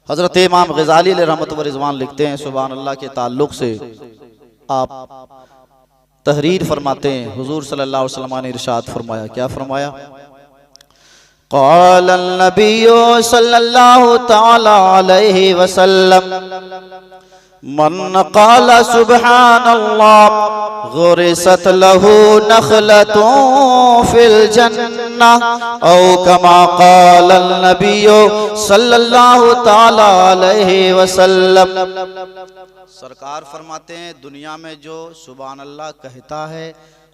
हज़रत इमाम ग़ज़ाली रहमत व रिज़वान लिखते हैं, सुभान अल्लाह के ताल्लुक़ से आप तहरीर फरमाते हैं। हुज़ूर सल्लल्लाहु अलैहि वसल्लम ने इरशाद फरमाया, क्या फरमाया? क़ाल नबिय्यु सल्लल्लाहु तआला अलैहि वसल्लम मन क़ाल सुब्हानल्लाह गुरिसत लहू नख़लतुन फिल जन्नह औ कमा क़ाल नबिय्यु सल्लल्लाहु तआला अलैहि वसल्लम। सरकार फरमाते हैं, दुनिया में जो सुभान अल्लाह कहता है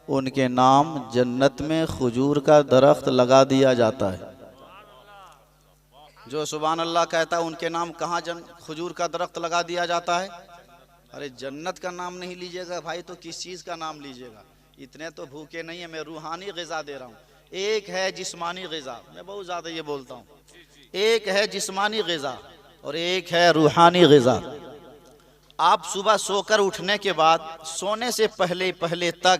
उनके नाम जन्नत में खजूर का दरख्त लगा दिया जाता है। जो सुभान अल्लाह कहता है उनके नाम कहाँ खजूर का दरख्त लगा दिया जाता है? अरे जन्नत का नाम नहीं लीजिएगा भाई तो किस चीज़ का नाम लीजिएगा? इतने तो भूखे नहीं है, मैं रूहानी ग़िज़ा दे रहा हूँ। एक है जिस्मानी ग़िज़ा, मैं बहुत ज़्यादा ये बोलता हूँ, एक है जिस्मानी ग़िज़ा और एक है रूहानी ग़िज़ा। आप सुबह सोकर उठने के बाद सोने से पहले पहले तक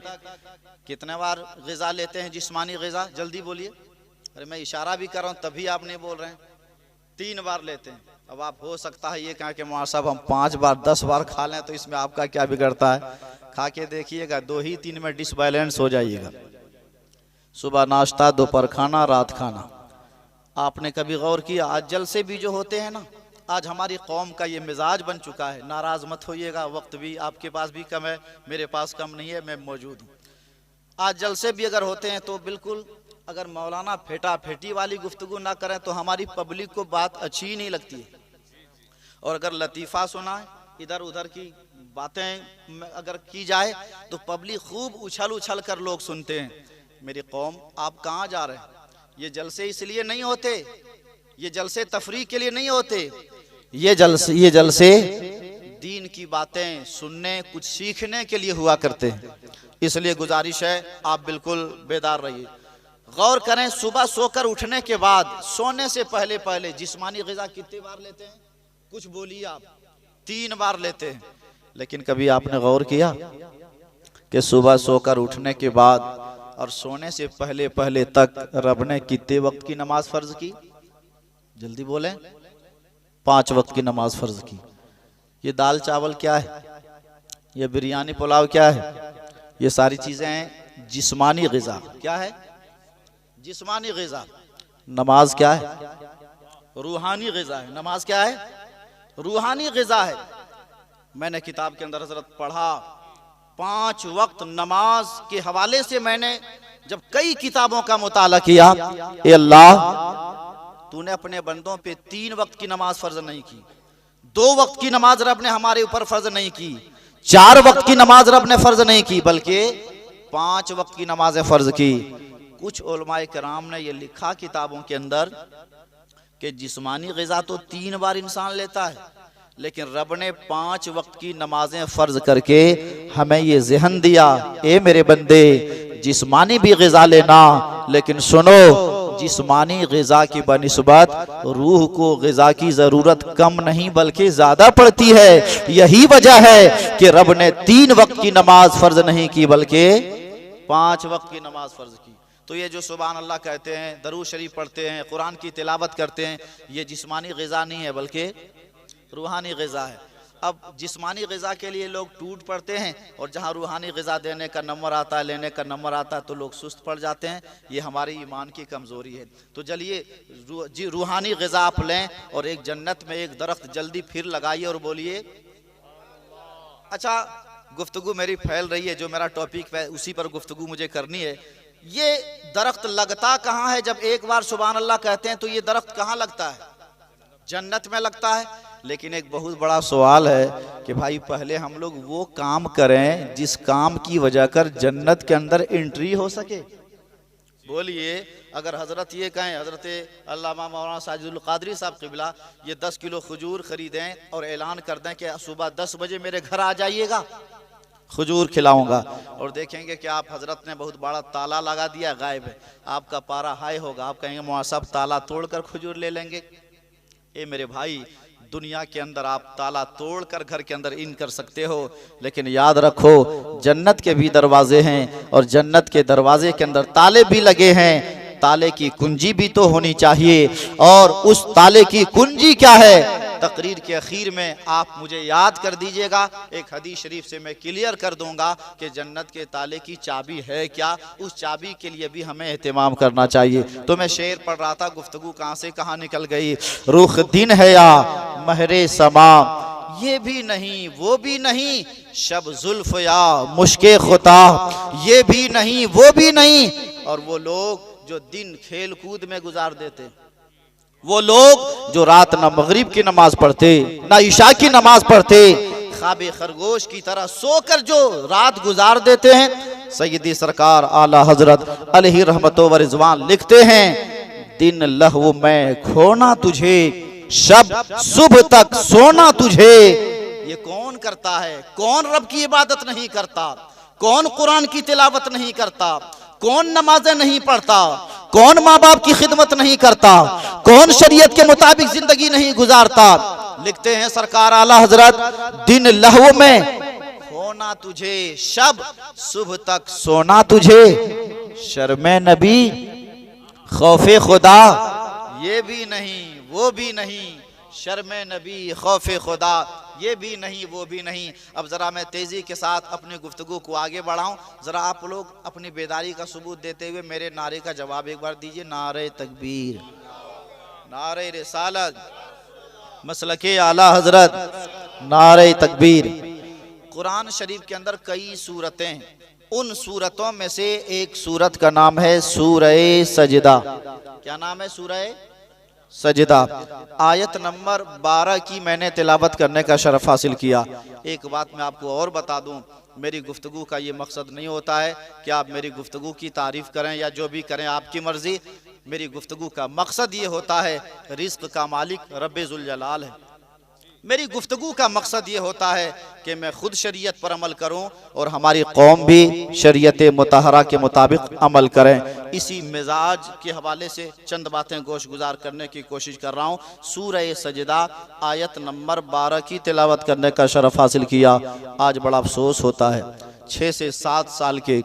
कितने बार ग़िज़ा लेते हैं? जिस्मानी ग़िज़ा, जल्दी बोलिए। अरे मैं इशारा भी कर रहा हूँ तभी आप नहीं बोल रहे हैं। 3 बार लेते हैं। अब आप हो सकता है ये कहें कि मौलाना साहब हम 5 बार 10 बार खा लें तो इसमें आपका क्या बिगड़ता है? खा के देखिएगा, 2 ही 3 में डिसबैलेंस हो जाइएगा। सुबह नाश्ता, दोपहर खाना, रात खाना। आपने कभी गौर किया आज जलसे भी जो होते हैं ना, आज हमारी कौम का ये मिजाज बन चुका है। नाराज़ मत होइएगा, वक्त भी आपके पास भी कम है, मेरे पास कम नहीं है, मैं मौजूद हूँ। आज जलसे भी अगर होते हैं तो बिल्कुल अगर मौलाना फेटा फेटी वाली गुफ्तगू ना करें तो हमारी पब्लिक को बात अच्छी ही नहीं लगती है। और अगर लतीफ़ा सुना इधर उधर की बातें अगर की जाए तो पब्लिक खूब उछल उछल कर लोग सुनते हैं। मेरी कौम, आप कहाँ जा रहे हैं? ये जलसे इसलिए नहीं होते, ये जलसे तफरीक के लिए नहीं होते, ये जलसे दीन की बातें सुनने, कुछ सीखने के लिए हुआ करते हैं। इसलिए गुजारिश है आप बिल्कुल बेदार रहिए। गौर करें, सुबह सोकर उठने के बाद सोने से पहले पहले जिस्मानी ग़िज़ा कितनी बार लेते हैं? कुछ बोलिए आप। 3 बार लेते हैं। लेकिन कभी आपने गौर किया कि सुबह सोकर उठने के बाद और सोने से पहले पहले तक रब ने कितने वक्त की नमाज फ़र्ज की? जल्दी बोलें। 5 वक्त की नमाज फ़र्ज की। ये दाल चावल क्या है? ये बिरयानी पुलाव क्या है? ये सारी चीज़ें हैं जिस्मानी ग़िज़ा। क्या है? जिस्मानी ग़िज़ा। नमाज क्या है? रूहानी ग़िज़ा है। नमाज क्या है? रूहानी ग़िज़ा है। मैंने किताब के अंदर हज़रत पढ़ा, 5 वक्त नमाज के हवाले से मैंने जब कई किताबों का मुताला किया, ए अल्लाह तूने अपने बंदों पे 3 वक्त की नमाज फ़र्ज नहीं की, 2 वक्त की नमाज रब ने हमारे ऊपर फ़र्ज नहीं की, 4 वक्त की नमाज रब ने फ़र्ज नहीं की, बल्कि 5 वक्त की नमाज़ें फ़र्ज की। कुछ उलमाए कराम ने ये लिखा किताबों के अंदर कि जिस्मानी ग़िज़ा तो 3 बार इंसान लेता है, लेकिन रब ने 5 वक्त की नमाजें फ़र्ज करके हमें ये ज़हन दिया, ए मेरे बंदे जिस्मानी भी ग़िज़ा लेना, लेकिन सुनो जिस्मानी ग़िज़ा की बनिस्बत रूह को ग़िज़ा की ज़रूरत कम नहीं बल्कि ज़्यादा पड़ती है। यही वजह है कि रब ने 3 वक्त की नमाज फ़र्ज नहीं की बल्कि 5 वक्त की नमाज फ़र्ज की। तो ये जो सुभान अल्लाह कहते हैं, दरूद शरीफ पढ़ते हैं, कुरान की तिलावत करते हैं, ये जिस्मानी ग़िज़ा नहीं है बल्कि रूहानी ग़िज़ा है। अब जिस्मानी ग़िज़ा के लिए लोग टूट पड़ते हैं और जहाँ रूहानी ग़िज़ा देने का नंबर आता है, लेने का नंबर आता है तो लोग सुस्त पड़ जाते हैं। ये हमारी ईमान की कमज़ोरी है। तो चलिए जी रूहानी ग़िज़ा आप लें और एक जन्नत में एक दरख्त जल्दी फिर लगाइए और बोलिए। अच्छा, गुफ्तगू मेरी फैल रही है, जो मेरा टॉपिक है उसी पर गुफ्तगू मुझे करनी है। ये दरख्त लगता कहाँ है? जब एक बार सुभान अल्लाह कहते हैं तो ये दरख्त कहाँ लगता है? जन्नत में लगता है। लेकिन एक बहुत बड़ा सवाल है कि भाई पहले हम लोग वो काम करें जिस काम की वजह कर जन्नत के अंदर एंट्री हो सके। बोलिए, अगर हजरत ये कहें, हजरत अल्लामा मौलाना साजिदुल क़ादरी साहब क़िबला ये 10 किलो खजूर ख़रीदें और ऐलान कर दें कि सुबह 10 बजे मेरे घर आ जाइएगा, खजूर खिलाऊंगा, और देखेंगे कि आप हजरत ने बहुत बड़ा ताला लगा दिया, गायब है, आपका पारा हाई होगा, आप कहेंगे मौलाना साहब ताला तोड़कर खजूर ले लेंगे। ए मेरे भाई, दुनिया के अंदर आप ताला तोड़कर घर के अंदर इन कर सकते हो, लेकिन याद रखो जन्नत के भी दरवाजे हैं और जन्नत के दरवाजे के अंदर ताले भी लगे हैं। ताले की कुंजी भी तो होनी चाहिए, और उस ताले की कुंजी क्या है? तकरीर के आखिर में आप मुझे याद कर दीजिएगा, एक हदीस शरीफ से मैं क्लियर कर दूंगा कि जन्नत के ताले की चाबी है क्या, उस चाबी के लिए भी हमें एहतमाम करना चाहिए। तो मैं शेर पढ़ रहा था, गुफ्तगू कहाँ से कहाँ निकल गई। रुख दिन है या महरे समा, ये भी नहीं वो भी नहीं, शब जुल्फ या मुश्के खुता, ये भी नहीं वो भी नहीं। और वो लोग जो दिन खेल कूद में गुजार देते, वो लोग जो रात ना मगरिब की नमाज पढ़ते ना इशा की नमाज पढ़ते, ख्वाबे खरगोश की तरह सोकर जो रात गुजार देते हैं। सैयदी सरकार आला हजरत अलैहि रहमतो व रिजवान लिखते हैं, दिन लहव में खोना तुझे, शब सुबह तक सोना तुझे। ये कौन करता है? कौन रब की इबादत नहीं करता? कौन कुरान की तिलावत नहीं करता? कौन नमाजें नहीं पढ़ता? कौन माँ बाप की खिदमत नहीं करता? कौन शरीयत के मुताबिक जिंदगी नहीं गुजारता? लिखते हैं सरकार आला हजरत, दिन लहव में खोना तुझे, शब सुबह तक सोना तुझे। शर्मे नबी खौफे खुदा, ये भी नहीं वो भी नहीं, शर्मे नबी खौफे खुदा, ये भी नहीं वो भी नहीं। अब ज़रा मैं तेज़ी के साथ अपनी गुफ्तगू को आगे बढ़ाऊं, ज़रा आप लोग अपनी बेदारी का सबूत देते हुए मेरे नारे का जवाब एक बार दीजिए। नारे तकबीर, नारे रिसालत, मसलके आला हजरत, नारे तकबीर। कुरान शरीफ के अंदर कई सूरतें, उन सूरतों में से एक सूरत का नाम है सूरह सजदा। क्या नाम है? सूरह सजदा। आयत नंबर 12 की मैंने तिलावत करने का शरफ हासिल किया। एक बात मैं आपको और बता दूं, मेरी गुफ्तगू का ये मकसद नहीं होता है कि आप मेरी गुफ्तगू की तारीफ़ करें या जो भी करें आपकी मर्ज़ी। मेरी गुफ्तगू का मकसद ये होता है, रिज़्क़ का मालिक रब्बे ज़ुल जलाल है। मेरी गुफ्तगू का मकसद ये होता है कि मैं खुद शरीयत पर अमल करूं और हमारी कौम भी शरीयत मुतहरा के मुताबिक अमल करें। इसी मिजाज के हवाले से चंद बातें गोश गुजार करने की कोशिश कर रहा हूं। सूरह सजदा आयत नंबर 12 की तिलावत करने का शरफ हासिल किया। आज बड़ा अफसोस होता है, 6 से 7 साल के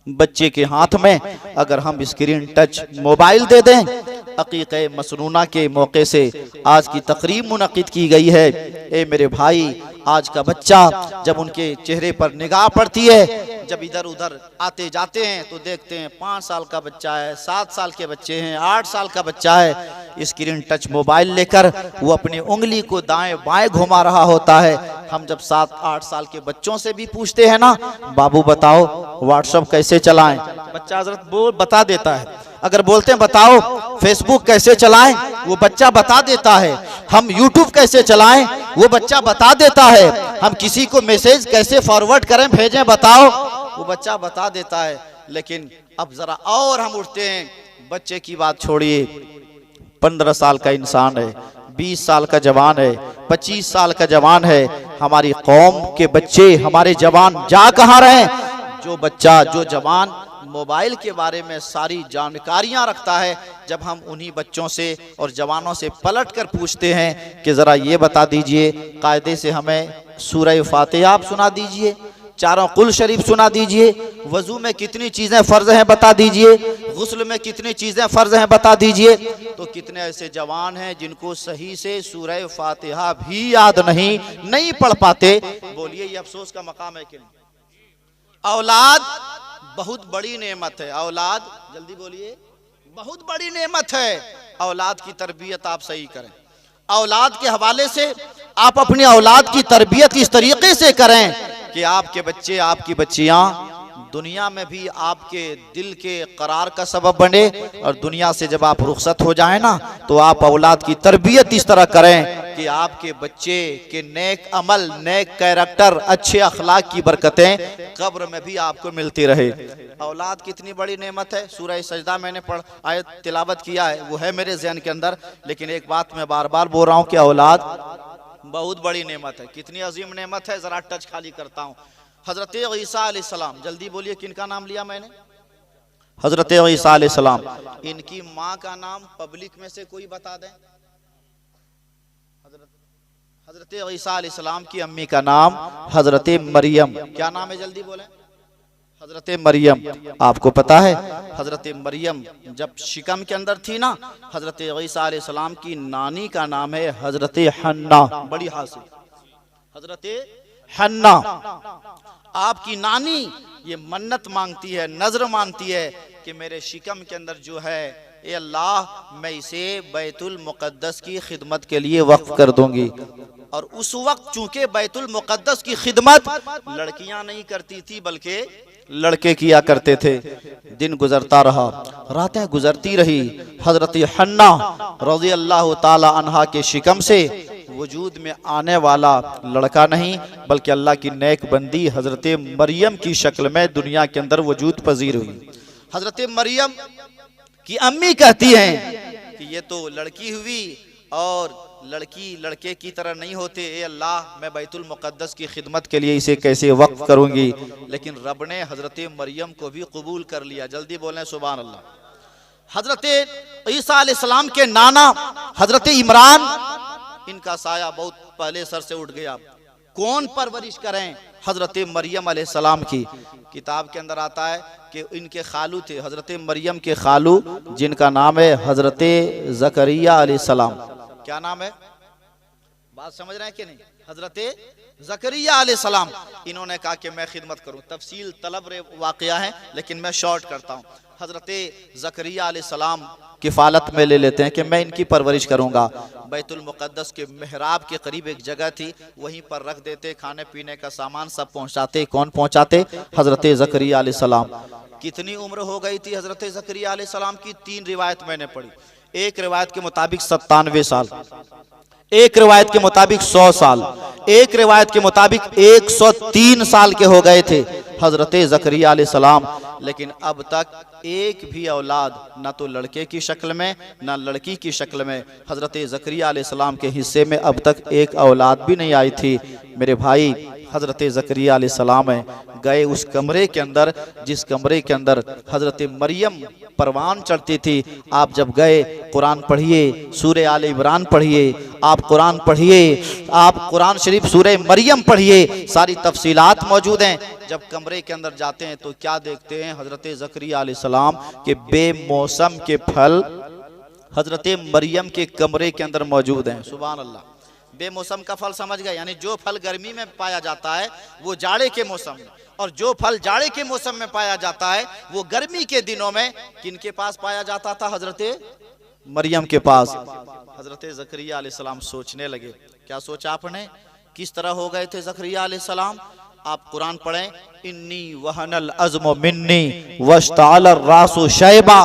बच्चे के हाथ में अगर हम स्क्रीन टच मोबाइल दे दें। अकीक़े मसनूना के मौके से आज की तकरीब मुनक़िद की गई है। ए मेरे भाई, आज का बच्चा जब उनके चेहरे पर निगाह पड़ती है, जब इधर उधर आते जाते हैं तो देखते हैं 5 साल का बच्चा है, 7 साल के बच्चे हैं, 8 साल का बच्चा है, स्क्रीन टच मोबाइल लेकर वो अपनी उंगली को दाएं बाएं घुमा रहा होता है। हम जब 7-8 साल के बच्चों से भी पूछते हैं ना, बाबू बताओ व्हाट्सएप कैसे चलाएं, बच्चा हजरत बोल बता देता है। अगर बोलते हैं बताओ फेसबुक कैसे चलाएं, वो बच्चा बता देता है। हम यूट्यूब कैसे चलाएं, वो बच्चा बता देता है। हम किसी को मैसेज कैसे फॉरवर्ड करें, भेजें, बताओ, वो बच्चा बता देता है। लेकिन अब जरा और हम उठते हैं, बच्चे की बात छोड़िए, 15 साल का इंसान है, 20 साल का जवान है, 25 साल का जवान है। हमारी कौम के बच्चे, हमारे जवान जा कहाँ रहे? जो बच्चा, जो जवान मोबाइल के बारे में सारी जानकारियां रखता है, जब हम उन्हीं बच्चों से और जवानों से पलट कर पूछते हैं कि ज़रा ये बता दीजिए, कायदे से हमें सूरह फातिहा आप सुना दीजिए, चारों कुल शरीफ सुना दीजिए, वज़ू में कितनी चीज़ें फ़र्ज हैं बता दीजिए, गुस्ल में कितनी चीज़ें फ़र्ज हैं बता दीजिए, तो कितने ऐसे जवान हैं जिनको सही से सूरह फातिहा भी याद नहीं पढ़ पाते। बोलिए ये अफसोस का मकाम है कि नहीं? औलाद बहुत बड़ी नेमत है। औलाद, जल्दी बोलिए, बहुत बड़ी नेमत है। औलाद की तरबियत आप सही करें। औलाद के हवाले से आप अपनी औलाद की तरबियत इस तरीके से करें कि आपके बच्चे, आपकी बच्चियां दुनिया में भी आपके दिल के करार का सबब बने, और दुनिया से जब आप रुखसत हो जाए ना, तो आप औलाद की तरबियत इस तरह करें कि आपके बच्चे के नेक अमल, नेक कैरेक्टर, अच्छे अखलाक की बरकतें कब्र में भी आपको मिलती रहे। औलाद कितनी बड़ी नेमत है। सूरह सजदा मैंने आयत तिलावत किया है, वो है मेरे ज़हन के अंदर, लेकिन एक बात मैं बार बार बोल रहा हूँ कि औलाद बहुत बड़ी नेमत है। कितनी अजीम नेमत है, ज़रा टच खाली करता हूँ। हज़रत ईसा अलैहिस्सलाम, जल्दी बोलिए किनका नाम लिया मैंने? हज़रत ईसा अलैहिस्सलाम। इनकी माँ का नाम पब्लिक में से कोई बता दें? हज़रत ईसा अलैहिस्सलाम की अम्मी का नाम हज़रत मरियम। क्या नाम है, जल्दी बोलें? हजरत मरियम, आपको पता है हजरत मरियम जब शिकम के अंदर थी ना, हजरत ईसा अलैहिस्सलाम की नानी का नाम है हजरत हन्ना, बड़ी हासिल हजरत हन्ना। आपकी नानी ये मन्नत मांगती है, नजर मानती है कि मेरे शिकम के अंदर जो है, ए अल्लाह मैं इसे बैतुल मुक़द्दस की खिदमत के लिए वक्फ कर दूंगी। और उस वक्त चूंकि बैतुल मुक़द्दस की खिदमत लड़कियां नहीं करती थी बल्कि लड़के किया करते थे। दिन गुजरता रहा, रातें गुजरती रही, हजरत हन्ना रज़ी अल्लाह ताला अन्हा के शिकम से वजूद में आने वाला लड़का नहीं बल्कि अल्लाह की नेक बंदी हजरत मरियम की शक्ल में दुनिया के अंदर वजूद पजीर हुई। हजरत मरियम की अम्मी कहती हैं कि ये तो लड़की हुई और लड़की लड़के की तरह नहीं होते, ए अल्लाह मैं बैतुल मुक़द्दस की खिदमत के लिए इसे कैसे वक्फ करूंगी। लेकिन रब ने हजरत मरियम को भी कबूल कर लिया। जल्दी बोलें सुभान अल्लाह। हजरत ईसा अलैहिस्सलाम के नाना हजरत इमरान, इनका साया बहुत पहले सर से उठ गया। कौन परवरिश करें? हजरत मरियम अलैहिस्सलाम की। किताब के अंदर आता है कि इनके खालू थे, हजरत मरियम के खालू, जिनका नाम है हजरत ज़करिया अलैहिस्सलाम। क्या नाम है? बात समझ रहे हैं कि नहीं? हजरत ज़करिया अलैहिस्सलाम। इन्होंने कहा कि मैं खिदमत करूं। तफसील तलब वाक़या है लेकिन मैं शॉर्ट करता हूं। हजरत ज़करिया अलैहिस्सलाम किफ़ालत में ले लेते हैं कि मैं इनकी परवरिश करूंगा। बैतुल मुक़द्दस के मेहराब के करीब एक जगह थी, वहीं पर रख देते, खाने पीने का सामान सब पहुंचाते। कौन पहुंचाते? हजरत ज़करिया अलैहिस्सलाम। कितनी उम्र हो गई थी हजरत ज़करिया अलैहिस्सलाम की? 3 रिवायत मैंने पढ़ी। एक रिवायत के मुताबिक 97 साल, एक रिवायत के मुताबिक 100 साल, एक रिवायत के मुताबिक 103 साल के हो गए थे हजरत ज़करिया अलैहिस्सलाम। लेकिन अब तक एक भी औलाद न तो लड़के की शक्ल में न लड़की की शक्ल में हजरत ज़करिया अलैहिस्सलाम के हिस्से में अब तक एक औलाद भी नहीं आई थी। मेरे भाई, हजरत ज़करिया अलैहिस्सलाम गए उस कमरे के अंदर जिस कमरे के अंदर हजरत मरियम परवान चढ़ती थी। आप जब गए, कुरान पढ़िए, सूरह आल इमरान पढ़िए, आप कुरान पढ़िए, आप कुरान शरीफ सूरह मरियम पढ़िए, सारी तफसीलात मौजूद हैं। जब कमरे के अंदर जाते हैं तो क्या देखते हैं? हजरत ज़करिया अलैहिस्सलाम के बेमौसम के फल हजरत मरियम के कमरे के अंदर मौजूद हैं। सुभान अल्लाह। बेमौसम का फल समझ गए? यानी जो फल गर्मी में पाया जाता है वो जाड़े के मौसम में, और जो फल जाड़े के मौसम में पाया जाता है वो गर्मी के दिनों में किनके पास पाया जाता था? हजरत मरियम के पास। हजरत ज़करिया अलैहिस्सलाम सोचने लगे। क्या सोचा आपने? किस तरह हो गए थे ज़करिया अलैहिस्सलाम? आप कुरान पढ़ें, इन्नी वहनल अज़्म मिन्नी वश्ताल रासु शैबा।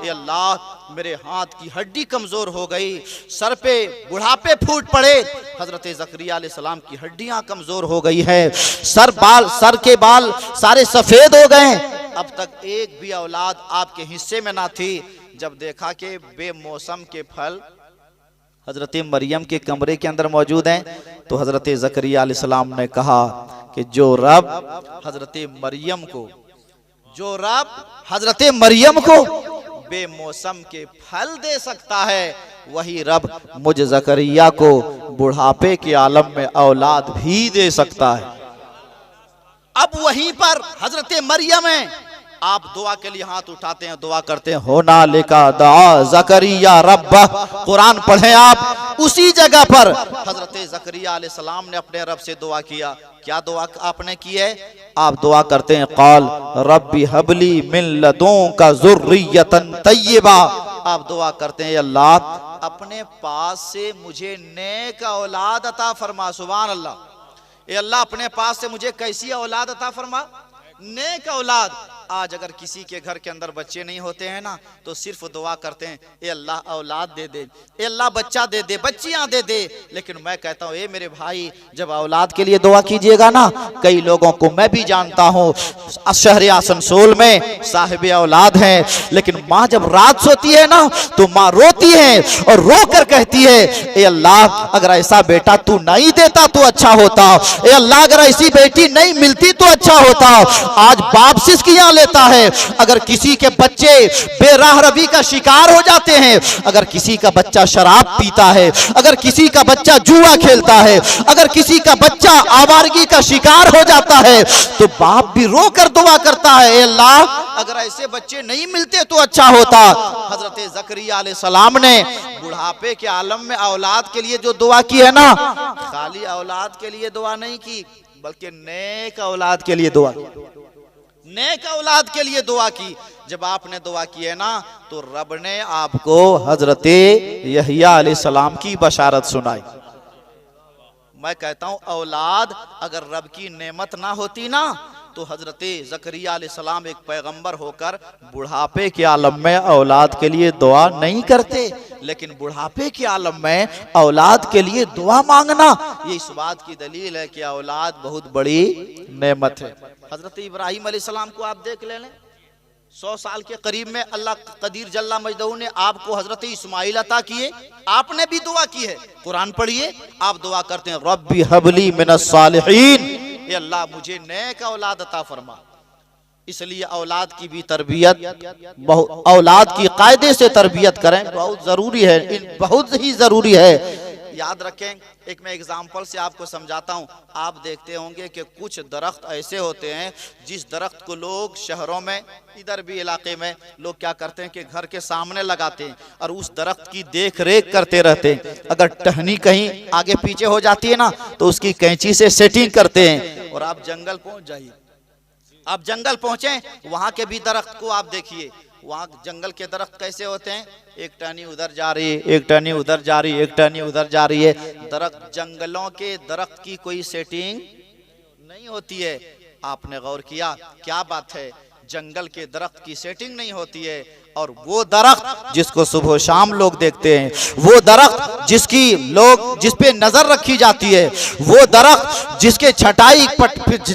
ये अल्लाह मेरे हाथ की हड्डी कमजोर हो गई, सर पे बुढ़ापे फूट पड़े। हजरत ज़करिया अलैहिस्सलाम की हड्डियां कमजोर हो गई है, सर के बाल सारे सफेद हो गए। अब तक एक भी औलाद आपके हिस्से में ना थी। जब देखा कि बेमौसम के फल हजरत मरियम के कमरे के अंदर मौजूद हैं तो हजरत ज़करिया अलैहिस्सलाम ने कहा कि जो रब हजरत मरियम को बेमौसम के फल दे सकता है, वही रब मुझ ज़करिया को बुढ़ापे के आलम में औलाद भी दे सकता है। अब वहीं पर हजरत मरियम है, आप दुआ के लिए हाथ उठाते हैं, दुआ करते हैं, होना लेका दुआ ज़करिया रब्बा। कुरान पढ़ें आप, उसी जगह पर हजरत ज़करिया अलैहिस्सलाम ने अपने रब से दुआ किया। क्या दुआ आपने की है? आप दुआ करते हैं, क़ाल रब्बी हबली मिन लदुनका ज़ुर्रियतन तय्यिबा। आप दुआ करते हैं, अल्लाह अपने पास से मुझे नेक औलाद अता फरमा। सुभान अल्लाह। ए अल्लाह अपने पास से मुझे कैसी औलाद अता फरमा? नेक औलाद। आज अगर किसी के घर के अंदर बच्चे नहीं होते हैं ना तो सिर्फ दुआ करते हैं, ए अल्लाह औलाद दे दे, ए अल्लाह बच्चा दे दे, बच्चियां दे दे। लेकिन मैं कहता हूँ, ए मेरे भाई, जब औलाद के लिए दुआ कीजिएगा ना, कई लोगों को मैं भी जानता हूँ शहर आसनसोल में साहिब औलाद हैं, लेकिन माँ जब रात सोती है ना तो माँ रोती है और रो कर कहती है, ए अल्लाह अगर ऐसा बेटा तू नहीं देता तो अच्छा होता, ए अल्लाह अगर ऐसी बेटी नहीं मिलती तो अच्छा होता। आज बाप सिसकियां लेता है। अगर किसी के बच्चे बेराह रवी का शिकार हो जाते हैं, अगर किसी का बच्चा शराब पीता है, अगर किसी का बच्चा जुआ खेलता है, अगर किसी का बच्चा आवारगी का शिकार हो जाता है, तो बाप भी रो कर दुआ करता है, ए अल्लाह अगर ऐसे बच्चे नहीं मिलते तो अच्छा होता। हजरत ज़करिया अलैहिस्सलाम ने बुढ़ापे के आलम में औलाद के लिए जो दुआ की है ना, खाली औलाद के लिए दुआ नहीं की, बल्कि नेक औलाद के लिए दुआ की, नेक औलाद के लिए दुआ की। जब आपने दुआ की है ना, तो रब ने आपको हजरत यहया अलैहिस्सलाम की बशारत सुनाई। मैं कहता हूं औलाद अगर रब की नेमत ना होती ना, तो हजरत ज़करिया अलैहिस्सलाम एक पैगंबर होकर बुढ़ापे के आलम में औलाद के लिए दुआ नहीं करते, लेकिन बुढ़ापे के आलम में औलाद के लिए दुआ मांगना ये इस बात की दलील है कि औलाद बहुत बड़ी नेमत है। हजरत इब्राहीम अलैहिस्सलाम को आप देख लें, 100 साल के करीब में अल्लाह कदीर जल्ला मजदहू ने आपको हजरत इस्माइल अता किए, आपने भी दुआ की है। कुरान पढ़िए, आप दुआ करते हैं रब्बी हबली मिनस सालिहीन, ये अल्लाह मुझे नेक औलाद अता फरमा। इसलिए औलाद की भी तरबियत, औलाद की कायदे से तरबियत करें, बहुत जरूरी है, बहुत ही जरूरी है। याद रखें, एक मैं एग्जाम्पल से आपको समझाता हूँ। आप देखते होंगे कि कुछ दरख्त ऐसे होते हैं जिस दरख्त को लोग शहरों में, इधर भी इलाके में लोग क्या करते हैं कि घर के सामने लगाते हैं और उस दरख्त की देख रेख करते रहते हैं। अगर टहनी कहीं आगे पीछे हो जाती है ना, तो उसकी कैंची से सेटिंग करते हैं। और आप जंगल पहुंच जाइए, आप जंगल पहुंचे, वहां के भी दरख्त को आप देखिए, वहां जंगल के दरख्त कैसे होते हैं, एक टहनी उधर जा रही है, एक टहनी उधर जा रही है, एक टहनी उधर जा रही है। दरख्त, जंगलों के दरख्त की कोई सेटिंग नहीं होती है। आपने गौर किया, क्या बात है, जंगल के दरख्त की सेटिंग नहीं होती है। और वो दरख्त जिसको सुबह शाम लोग देखते हैं, वो दरख्त जिस पे नजर रखी जाती है, वो दरख्त जिसके छटाई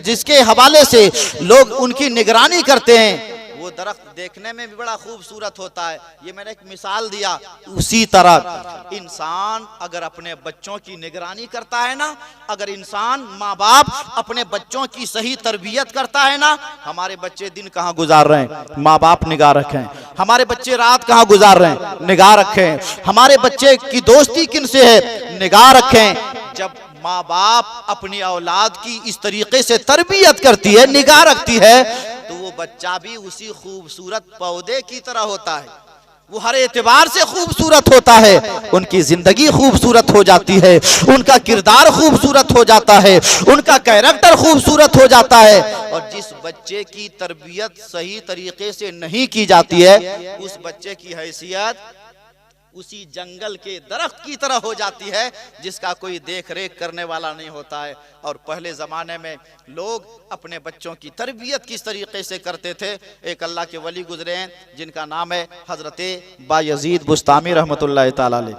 जिसके हवाले से लोग उनकी निगरानी करते हैं, वो दरख्त देखने में भी बड़ा खूबसूरत होता है। ये मैंने एक मिसाल दिया। उसी तरह इंसान अगर अपने बच्चों की निगरानी करता है ना, अगर इंसान, माँ बाप अपने बच्चों की सही तरबियत करता है ना, हमारे बच्चे दिन कहाँ गुजार रहे हैं, माँ बाप निगाह रखें। हमारे बच्चे रात कहाँ गुजार रहे हैं, निगाह रखें। हमारे बच्चे की दोस्ती किनसे है, निगाह रखें। जब माँ बाप अपनी औलाद की इस तरीके से तरबियत करती है, निगाह रखती है, तो वो बच्चा भी उसी खूबसूरत पौधे की तरह होता है। वो हर एतबार से खूबसूरत होता है, उनकी जिंदगी खूबसूरत हो जाती है, उनका किरदार खूबसूरत हो जाता है, उनका कैरेक्टर खूबसूरत हो जाता है। और जिस बच्चे की तरबियत सही तरीके से नहीं की जाती है, उस बच्चे की हैसियत उसी जंगल के दरख्त की तरह हो जाती है, जिसका कोई देख रेख करने वाला नहीं होता है। और पहले ज़माने में लोग अपने बच्चों की तरबियत किस तरीके से करते थे, एक अल्लाह के वली गुजरे हैं जिनका नाम है हज़रत बायज़ीद बुस्तामी रहमतुल्लाह ताला अलैह।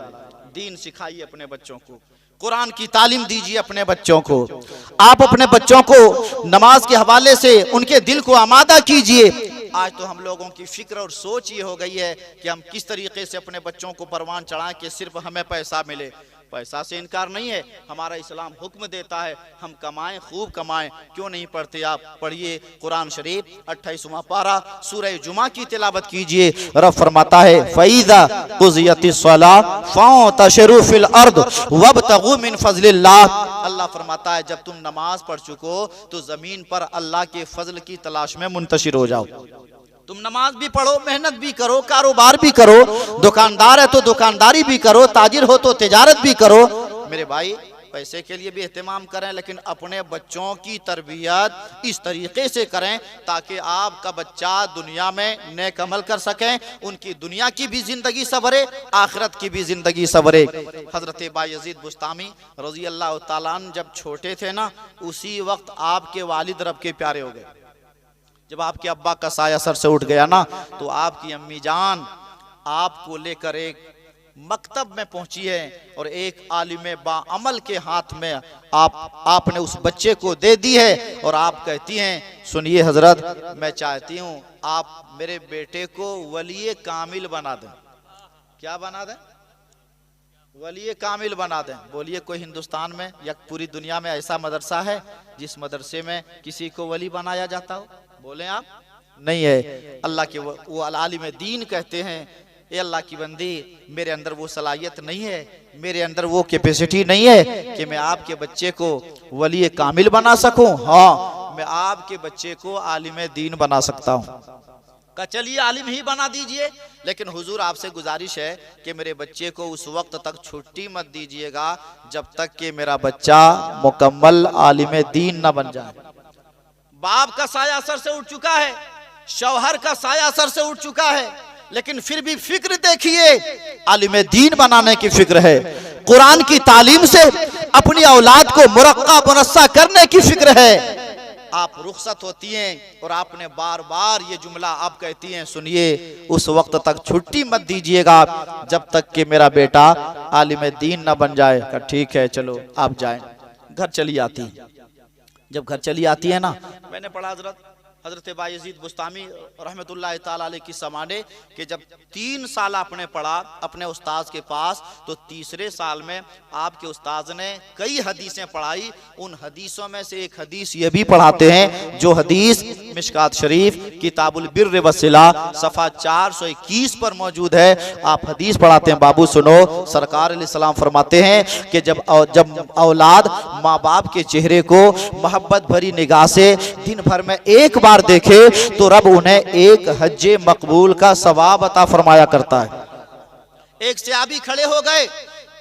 दीन सिखाइए अपने बच्चों को, कुरान की तालीम दीजिए अपने बच्चों को। आप अपने बच्चों को नमाज के हवाले से उनके दिल को आमादा कीजिए। आज तो हम लोगों की फिक्र और सोच ये हो गई है कि हम किस तरीके से अपने बच्चों को परवान चढ़ाएं कि सिर्फ हमें पैसा मिले। पैसा से इनकार नहीं है, हमारा इस्लाम हुक्म देता है हम कमाएं, खूब कमाएं। क्यों नहीं पढ़ते आप? पढ़िए कुरान शरीफ 28वां पारा सूरह जुमा की तिलावत कीजिए। रब फरमाता है फ़इज़ा क़ुज़ियतिस सलाह फ़ंतशिरू फ़िल अर्द वब्तगू मिन फ़ज़लिल्लाह। अल्लाह फरमाता है जब तुम नमाज पढ़ चुको तो जमीन पर अल्लाह के फजल की तलाश में मुंतशिर हो जाओ। तुम नमाज भी पढ़ो, मेहनत भी करो, कारोबार भी करो, दुकानदार है तो दुकानदारी भी करो, ताजिर हो तो तिजारत भी करो। मेरे भाई पैसे के लिए भी एहतमाम करें, लेकिन अपने बच्चों की तरबियत इस तरीके से करें ताकि आपका बच्चा दुनिया में नेक अमल कर सकें, उनकी दुनिया की भी जिंदगी सवरे, आखिरत की भी जिंदगी सवरे। हजरत बायज़ीद बुस्तामी रज़ी अल्लाह ताला अन्हु जब छोटे थे ना, उसी वक्त आपके वालिद रब के प्यारे हो गए। जब आपके अब्बा का साया सर से उठ गया ना, तो आपकी अम्मी जान आपको लेकर एक मकतब में पहुंची है और एक आलिम बाअमल के हाथ में आपने उस बच्चे को दे दी है। और आप कहती हैं सुनिए हजरत, मैं चाहती हूं आप मेरे बेटे को वली कामिल बना दें। क्या बना दें? वली कामिल बना दें। बोलिए कोई हिंदुस्तान में या पूरी दुनिया में ऐसा मदरसा है जिस मदरसे में किसी को वली बनाया जाता हो? बोले आप। नहीं है। अल्लाह के वो आलिम दीन कहते हैं, ए अल्लाह की बंदी, मेरे अंदर वो सलाहियत नहीं है, मेरे अंदर वो कैपेसिटी नहीं है कि मैं आपके बच्चे को वली कामिल बना सकूं। हाँ, मैं आपके बच्चे को आलिम दीन बना सकता हूँ। का चलिए आलिम ही बना दीजिए, लेकिन हुजूर आपसे गुजारिश है कि मेरे बच्चे को उस वक्त तक छुट्टी मत दीजिएगा जब तक कि मेरा बच्चा मुकम्मल आलिम दीन न बन जाए। बाप का साया सर से उठ चुका है, शौहर का साया सर से उठ चुका है, लेकिन फिर भी फिक्र देखिए, आलिम दीन बनाने की फिक्र है। कुरान की तालीम से अपनी औलाद को मुरक्का मुनस्सा करने की फिक्र है। आप रुखसत होती हैं और आपने बार बार ये जुमला आप कहती हैं, सुनिए, उस वक्त तक छुट्टी मत दीजिएगा जब तक कि मेरा बेटा आलिम दीन न बन जाए। का ठीक है, चलो आप जाएं। घर चली आती है। जब घर चली आती है ना, मैंने पढ़ा हजरत बायजीद बुस्तामी रहमतुल्लाह ताला अलैह की समाने कि जब 3 साल आपने पढ़ा अपने उस्ताद के पास, तो तीसरे साल में आपके उस्ताद ने कई हदीसें पढ़ाई। उन हदीसों में से एक हदीस ये भी पढ़ाते हैं, जो हदीस मिशकात शरीफ किताबुल बिर्र वसिला सफ़ा 421 पर मौजूद है। आप हदीस पढ़ाते हैं, बाबू सुनो। सरकार अलैहिस्सलाम फरमाते हैं कि जब औलाद माँ बाप के चेहरे को मोहब्बत भरी निगाह से दिन भर में एक बार देखे तो रब उन्हें एक हज्जे मकबूल का सवाब अता फरमाया करता है। एक सहाबी खड़े हो गए,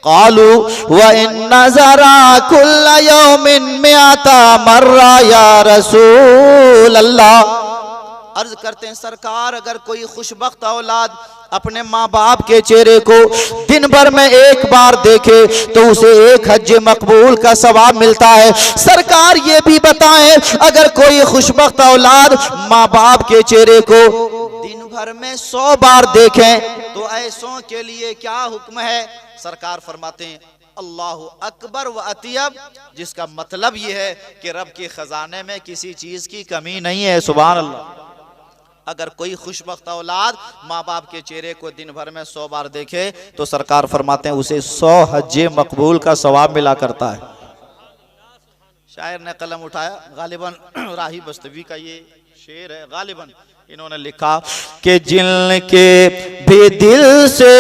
कालू व इन नज़रा कुल्ल यौमिन मिअता मर्रा या रसूल अल्लाह। अर्ज करते हैं, सरकार, अगर कोई खुशबख्त औलाद अपने माँ बाप के चेहरे को दिन भर में एक बार देखे तो उसे एक हज मकबूल का सवाब मिलता है। सरकार ये भी बताएं, अगर कोई खुशबख्त औलाद माँ बाप के चेहरे को दिन भर में 100 बार देखें तो ऐसों के लिए क्या हुक्म है? सरकार फरमाते हैं, अल्लाहु अकबर व अतियब, जिसका मतलब ये है कि रब के खजाने में किसी चीज की कमी नहीं है। सुभान अल्लाह। अगर कोई खुशबख्त औलाद माँ बाप के चेहरे को दिन भर में 100 बार देखे तो सरकार फरमाते हैं उसे 100 हज्जे मकबूल का सवाब मिला करता है। शायर ने कलम उठाया, गालिबन राही बस्तवी का ये शेर है, गालिबन इन्होंने लिखा कि जिनके भी दिल से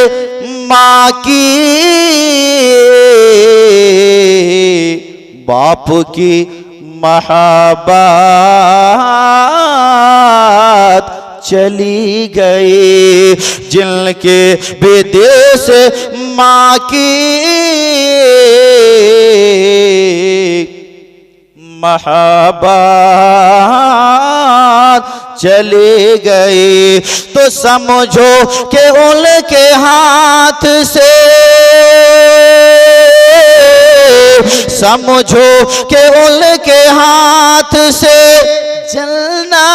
माँ की बाप की महब्बत चली गई, जिनके भी दिल से माँ की महब्बत चली गई, तो समझो कि उनके हाथ से, समझो कि उनके हाथ से जलना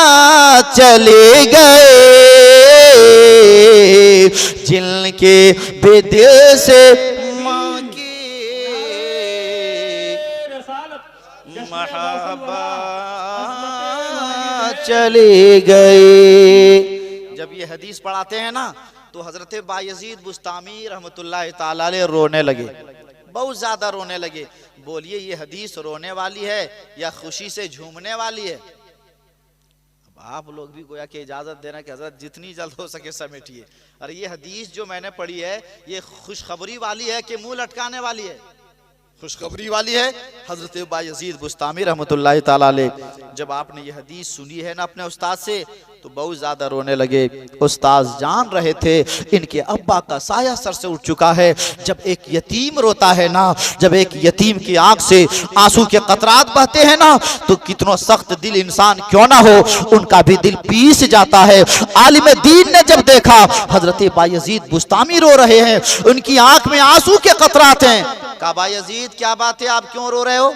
चले गए, जिनके बेदिल से माँ की महब्बत चली गई। जब ये हदीस पढ़ाते हैं ना तो हजरत बायजीद बुस्तामी रहमतुल्लाह ताला अलैह रोने लगे, बहुत ज्यादा रोने लगे। बोलिए, ये हदीस रोने वाली है या खुशी से झूमने वाली है? अब आप लोग भी गोया कि इजाजत देना कि हजरत जितनी जल्द हो सके समेटिए। अरे ये हदीस जो मैंने पढ़ी है ये खुशखबरी वाली है कि मुंह लटकाने वाली है? खुशखबरी वाली है। हजरत बायजीद बुस्तामी रहमतुल्लाह ताला अलैह जब आपने ये हदीस सुनी है ना अपने उस्ताद से तो बहुत ज्यादा रोने लगे। उस्ताद जान रहे थे इनके अब्बा का साया सर से उठ चुका है। जब एक यतीम रोता है ना, जब एक यतीम की आंख से आंसू के कतरात बहते हैं ना, तो कितना सख्त दिल इंसान क्यों ना हो, उनका भी दिल पीस जाता है। आलिम दीन ने जब देखा हजरत बायजीद बुस्तामी रो रहे हैं, उनकी आंख में आंसू के कतरात हैं, कहा बायजीद क्या बात है, आप क्यों रो रहे हो?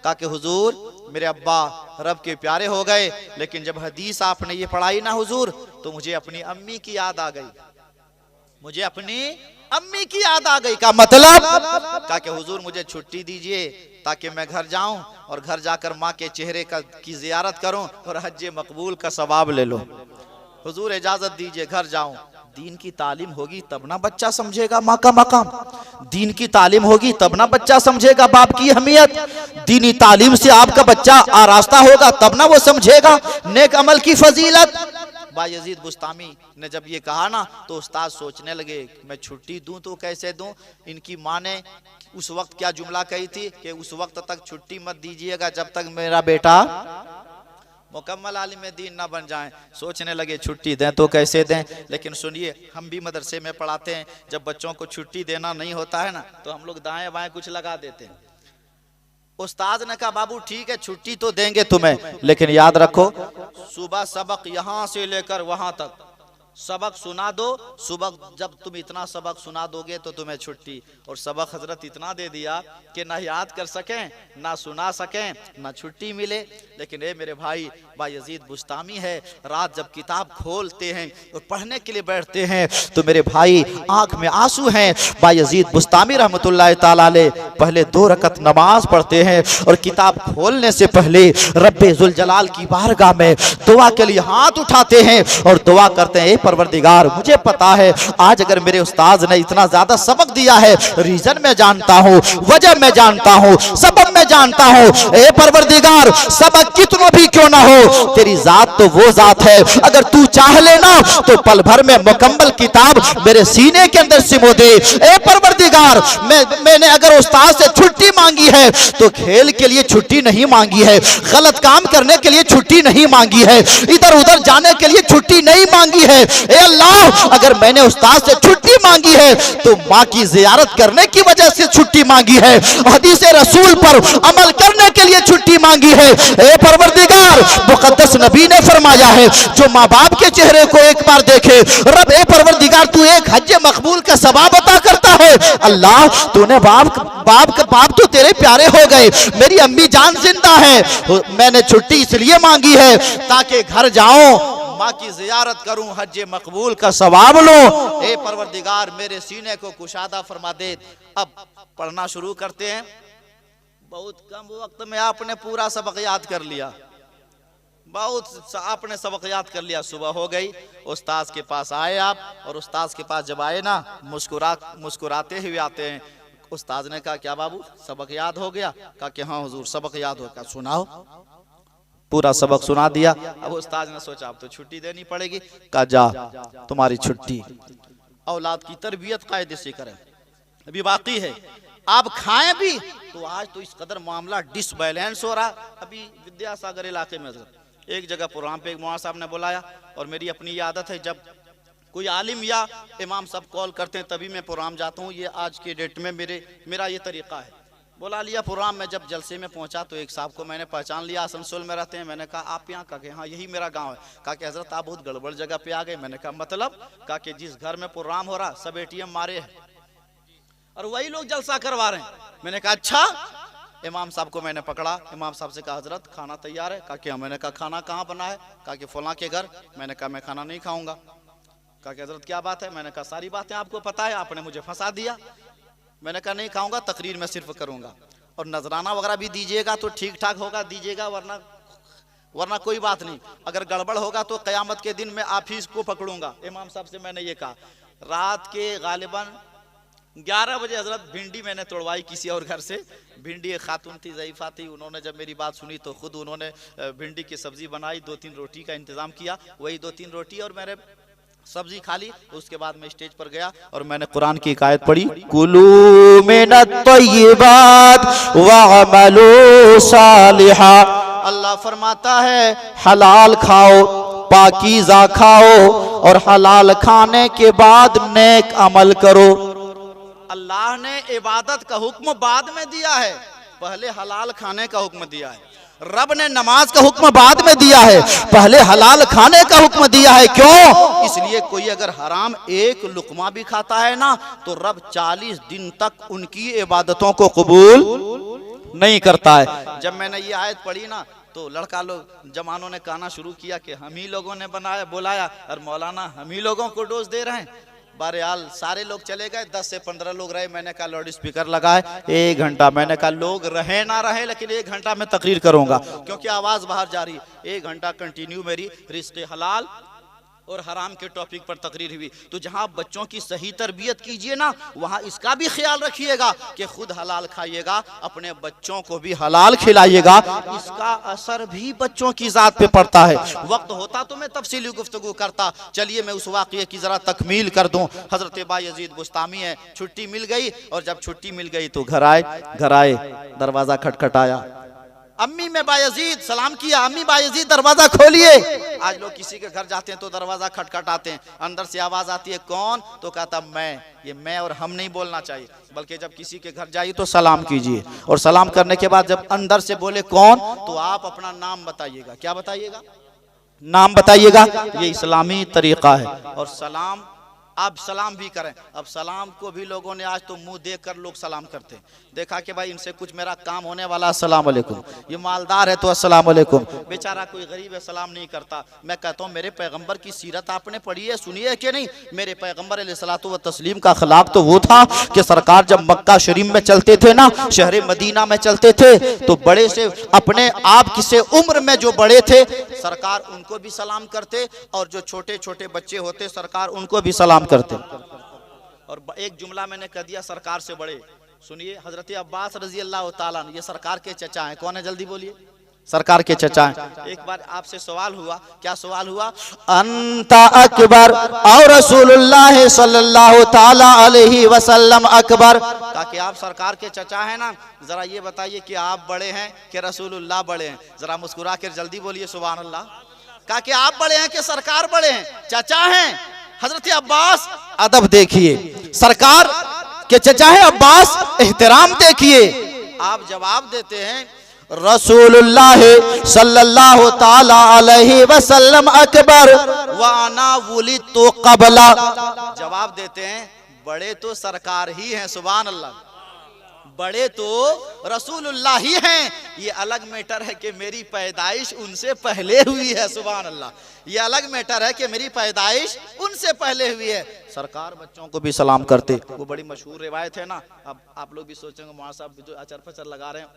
कहा कि हुजूर मेरे अब्बा रब के प्यारे हो गए, लेकिन जब हदीस आपने ये पढ़ाई ना हुजूर तो मुझे अपनी अम्मी की याद आ गई, मुझे अपनी अम्मी की याद आ गई। का मतलब? कहा कि हुजूर मुझे छुट्टी दीजिए ताकि मैं घर जाऊं और घर जाकर माँ के चेहरे की जियारत करूं और हज मकबूल का सवाब ले लो। हुजूर इजाजत दीजिए, घर जाऊं। दीन की तालीम होगी तब ना बच्चा समझेगा माँ का मकाम, दीन की तालीम होगी तब ना बच्चा समझेगा बाप की अहमियत, दीनी तालीम से आपका बच्चा आरास्ता होगा तब ना वो समझेगा नेक अमल की फजीलत। बायजीद बुस्तामी ने जब ये कहा ना तो उस्ताद सोचने लगे मैं छुट्टी दूं तो कैसे दूं। इनकी माँ ने उस वक्त क्या जुमला कही थी कि उस वक्त तक छुट्टी मत दीजिएगा जब तक मेरा बेटा मुकम्मल आलिम दीन ना बन जाएं। सोचने लगे छुट्टी दें तो कैसे दें। लेकिन सुनिए, हम भी मदरसे में पढ़ाते हैं, जब बच्चों को छुट्टी देना नहीं होता है ना तो हम लोग दाएं बाएं कुछ लगा देते हैं। उस्ताद ने कहा बाबू ठीक है छुट्टी तो देंगे तुम्हें, लेकिन याद रखो सुबह सबक यहाँ से लेकर वहां तक सबक सुना दो। सुबह जब तुम इतना सबक सुना दोगे तो तुम्हें छुट्टी। और सबक हजरत इतना दे दिया कि ना याद कर सकें, ना सुना सकें, ना छुट्टी मिले। लेकिन ए मेरे भाई, बायजीद बुस्तामी है, रात जब किताब खोलते हैं और पढ़ने के लिए बैठते हैं तो मेरे भाई आंख में आंसू हैं। बायजीद बुस्तामी रहमतुल्लाह ताला अलैह पहले 2 रकत नमाज पढ़ते हैं और किताब खोलने से पहले रब्बे जुल जलाल की बारगाह में दुआ के लिए हाथ उठाते हैं और दुआ करते हैं, परवरदिगार मुझे पता है आज अगर मेरे उस्ताद ने इतना ज्यादा सबक दिया है, रीजन मैं जानता हूँ, वजह मैं जानता हूँ, सबब मैं जानता हूँ, ए परवरदिगार सबक कितना भी क्यों ना हो, तेरी जात तो वो जात है, अगर तू चाह लेना तो पल भर में मुकम्मल किताब मेरे सीने के अंदर सिमो दे। ए परवरदिगार मैंने अगर उस्ताद से छुट्टी मांगी है तो खेल के लिए छुट्टी नहीं मांगी है, गलत काम करने के लिए छुट्टी नहीं मांगी है, इधर उधर जाने के लिए छुट्टी नहीं मांगी है। ए अल्लाह अगर मैंने उस्ताद से छुट्टी मांगी है तो माँ की जियारत करने की वजह से छुट्टी मांगी है, हदीस रसूल पर अमल करने के लिए छुट्टी मांगी है। ए परवरदिगार मुकद्दस नबी ने फरमाया है जो माँ बाप के चेहरे को एक बार देखे, रब ए परवरदिगार तू एक हज मकबूल का सवाब अता करता है। अल्लाह तूने बाप तो तेरे प्यारे हो गए, मेरी अम्मी जान जिंदा है, मैंने छुट्टी इसलिए मांगी है ताकि घर जाऊं, माँ की जियारत करूं, हज मकबूल का सवाब लो। ए परवरदिगार मेरे सीने को कुशादा फरमा दे। अब पढ़ना शुरू करते हैं। बहुत कम वक्त में आपने पूरा सबक याद कर लिया, बहुत आपने सबक याद कर लिया। सुबह हो गई, उस्ताद के पास आए आप, और उस्ताद के पास जब आए ना मुस्कुराते हुए आते हैं। उस्ताद ने कहा क्या बाबू सबक याद हो गया? कहा कि हाँ हुजूर सबक याद हो गया। सुनाओ। पूरा सबक सुना दिया। अब उस्ताद ने सोचा अब तो छुट्टी देनी पड़ेगी। कहा जा तुम्हारी छुट्टी। औलाद की तरबियत कायदे से करें, अभी बाकी है, आप खाएं भी तो आज तो इस कदर मामला डिसबैलेंस हो रहा। अभी विद्यासागर इलाके में एक जगह प्रोग्राम पे एक मौलाना साहब ने बुलाया, और मेरी अपनी आदत है जब कोई आलिम या इमाम साहब कॉल करते हैं तभी मैं प्रोग्राम जाता हूँ। ये आज के डेट में मेरा ये तरीका है। बुला लिया प्रोग्राम में, जब जलसे में पहुंचा तो एक साहब को मैंने पहचान लिया, आसनसोल में रहते हैं। मैंने कहा आप यहाँ? कहा कि हाँ यही मेरा गांव है। कहा कि हजरत आप बहुत गड़बड़ जगह पे आ गए। मैंने कहा मतलब? कहा कि जिस घर में प्रोग्राम हो रहा सब ATM मारे हैं और वही लोग जलसा करवा रहे हैं। मैंने कहा अच्छा। इमाम साहब को मैंने पकड़ा, इमाम साहब से कहा हजरत खाना तैयार है? कहा कि हाँ। मैंने कहा खाना कहाँ बना है? कहा कि फलां के घर। मैंने कहा मैं खाना नहीं खाऊंगा। कहा कि हजरत क्या बात है? मैंने कहा सारी बातें आपको पता है, आपने मुझे फंसा दिया। मैंने कहा नहीं खाऊंगा, तकरीर में सिर्फ करूंगा, और नजराना वगैरह भी दीजिएगा तो ठीक ठाक होगा दीजिएगा, वरना कोई बात नहीं, अगर गड़बड़ होगा तो कयामत के दिन मैं आप ही को पकड़ूंगा। इमाम साहब से मैंने ये कहा। रात के गालिबन 11 बजे हजरत भिंडी मैंने तोड़वाई किसी और घर से। भिंडी एक खातून थी, ज़ईफ़ा थी, उन्होंने जब मेरी बात सुनी तो खुद उन्होंने भिंडी की सब्जी बनाई, 2-3 रोटी का इंतजाम किया, वही 2-3 रोटी और मैंने सब्जी खा ली। उसके बाद मैं स्टेज पर गया और मैंने कुरान की एक आयत पढ़ी, कुलू मिनत तय्यिबात वअमलू सालिहा। अल्लाह फरमाता है हलाल खाओ, पाकीज़ा खाओ, और हलाल खाने के बाद नेक अमल करो। अल्लाह ने इबादत का हुक्म बाद में दिया है, पहले हलाल खाने का हुक्म दिया है। रब ने नमाज का हुक्म बाद में दिया है, पहले हलाल खाने का हुक्म दिया है। क्यों? इसलिए कोई अगर हराम एक लुकमा भी खाता है ना तो रब 40 दिन तक उनकी इबादतों को कबूल नहीं करता है। जब मैंने ये आयत पढ़ी ना तो लड़का लोग जवानों ने कहना शुरू किया कि हम ही लोगों ने बुलाया और मौलाना हम ही लोगों को डोज दे रहे हैं। बहरहाल सारे लोग चले गए, 10 से 15 लोग रहे। मैंने कहा लाउड स्पीकर लगाए 1 घंटा, मैंने कहा लोग रहे ना रहे लेकिन 1 घंटा मैं तकरीर करूंगा क्योंकि आवाज बाहर जा रही। 1 घंटा कंटिन्यू मेरी रिस्क हलाल और हराम के टॉपिक पर तकरीर हुई। तो जहां बच्चों की सही तरबियत कीजिए ना, वहां इसका भी ख्याल रखिएगा कि खुद हलाल खाइएगा, अपने बच्चों को भी हलाल खिलाइएगा। इसका असर भी बच्चों की जात पे पड़ता है। वक्त होता तो मैं तफसीली गुफ्तगू करता, चलिए मैं उस वाक़ये की जरा तकमील कर दूं। हजरत बायजीद बुस्तामी है, छुट्टी मिल गई, और जब छुट्टी मिल गई तो घर आए, दरवाजा खटखटाया, अम्मी मैं बायजीद, सलाम किया, अम्मी बायजीद दरवाजा खोलिए। आज लोग किसी के घर जाते हैं तो दरवाजा खटखटाते हैं, अंदर से आवाज आती है कौन, तो कहता मैं। ये मैं और हम नहीं बोलना चाहिए, बल्कि जब किसी के घर जाइए तो सलाम कीजिए, और सलाम करने के बाद जब अंदर से बोले कौन, तो आप अपना नाम बताइएगा। क्या बताइएगा? नाम बताइएगा। ये इस्लामी तरीका है। और सलाम आप सलाम भी करें। अब सलाम को भी लोगों ने आज तो मुंह देख कर लोग सलाम करते हैं, देखा कि भाई इनसे कुछ मेरा काम होने वाला, अस्सलाम वालेकुम। ये मालदार है तो अस्सलाम वालेकुम, बेचारा कोई गरीब है सलाम नहीं करता। मैं कहता हूँ मेरे पैगंबर की सीरत आपने पढ़ी है, सुनी है कि नहीं? मेरे पैगंबर अलैहिस्सलातु व तस्लीम का अखलाक तो वो था कि सरकार जब मक्का शरीफ में चलते थे ना, शहर मदीना में चलते थे, तो बड़े से अपने आप से उम्र में जो बड़े थे सरकार उनको भी सलाम करते, और जो छोटे छोटे बच्चे होते सरकार उनको भी सलाम करते। और एक जुमला मैंने कह दिया सरकार से बड़े, सुनिए, हजरत अब्बास रजी अल्लाह ताला अन्हु, ये सरकार के चचा हैं। कौन है? जल्दी बोलिए। सरकार के चचा हैं। एक बार आपसे सवाल हुआ, क्या सवाल हुआ? अंता अकबर और रसूलुल्लाह सल्लल्लाहु ताला अलैहि वसल्लम अकबर। कहा कि आप सरकार के चचा हैं ना, जरा ये बताइए कि आप बड़े हैं कि रसूलुल्लाह बड़े हैं? जरा मुस्कुरा कर जल्दी बोलिए सुभान अल्लाह। कहा कि आप बड़े हैं कि सरकार बड़े हैं? चचा हैं। हजरत अब्बास, अदब देखिए, सरकार के चचा है अब्बास, एहतराम देखिए। आप जवाब देते हैं रसूलुल्लाह सल्लल्लाहु ताला अलैहि वसल्लम अकबर व अना वुलिदतु क़बला। जवाब देते हैं बड़े तो सरकार ही हैं, सुभान अल्लाह, बड़े तो रसूलुल्लाह ही हैं। ये अलग मैटर है कि मेरी पैदाइश उनसे पहले हुई है, सुभान अल्लाह। ये अलग मैटर है कि मेरी पैदाइश उनसे पहले हुई है। सरकार बच्चों को भी सलाम करते, वो बड़ी मशहूर रिवायत है ना। अब आप लोग भी सोचेंगे मौलाना साहब जो अचर पचर लगा रहे हैं,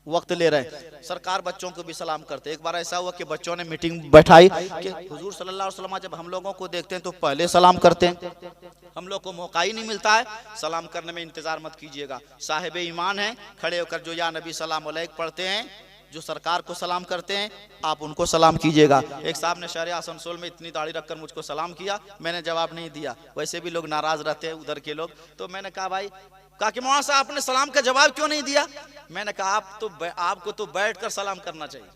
वक्त ले रहे हैं। सरकार बच्चों को भी सलाम करते। एक बार ऐसा हुआ कि बच्चों ने मीटिंग बैठाई कि हुजूर सल्लल्लाहु अलैहि वसल्लम जब हम लोगों को देखते हैं तो पहले सलाम करते हैं, हम लोग को मौका ही नहीं मिलता है, सलाम करने में इंतजार मत कीजिएगा। साहिब ईमान हैं, खड़े होकर जो या नबी सलाम अलैक पढ़ते हैं, जो सरकार को सलाम करते हैं, आप उनको सलाम कीजिएगा। एक साहब ने शहर आसनसोल में इतनी दाढ़ी रखकर मुझको सलाम किया, मैंने जवाब नहीं दिया। वैसे भी लोग नाराज रहते हैं उधर के लोग, तो मैंने कहा भाई, कहा कि मौलाना साहब आपने सलाम का जवाब क्यों नहीं दिया? मैंने कहा आपको तो बैठकर सलाम करना चाहिए,